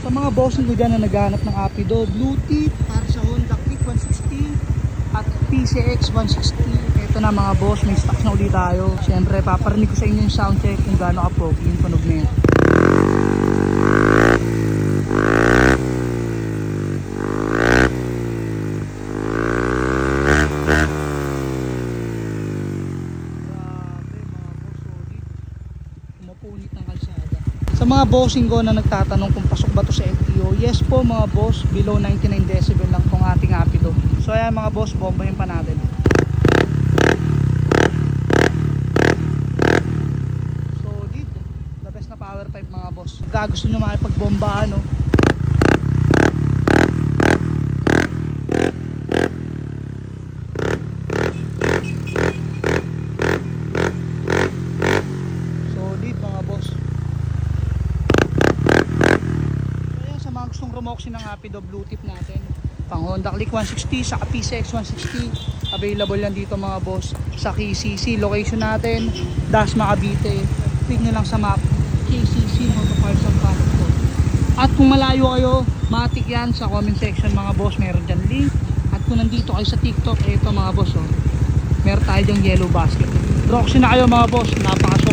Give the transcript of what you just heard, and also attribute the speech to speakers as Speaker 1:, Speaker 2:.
Speaker 1: Sa mga bossing ko dyan na naghahanap ng Apido, Blue Tip para sa Honda Click 160 at PCX 160. Ito na mga boss, may stock na ulit tayo. Siyempre, paparinig ko sa inyo yung sound check kung gaano ka-pogi yung tunog na yan. Pumunit ng kalsada. Sa mga bossing ko na nagtatanong kung pasok ba to sa LTO, yes po mga boss, below 99 decibel lang tong ating Apido. So ayan mga boss, bombahin pa natin. Solid, the best na power pipe mga boss. Kung gusto nyo makipag-bomba ano, gustong rumoxin ng Apido Blue Tip natin, pang Honda Click 160 sa PCX 160, available yan dito mga boss sa KCC. Location natin Dasma, Cavite. Click nyo lang sa map KCC Motor Parts and Product po. At kung malayo kayo, matik yan sa comment section mga boss, meron dyan link. At kung nandito kayo sa TikTok, eto mga boss, oh, meron tayo dyang yellow basket. Roxy na kayo mga boss, napaka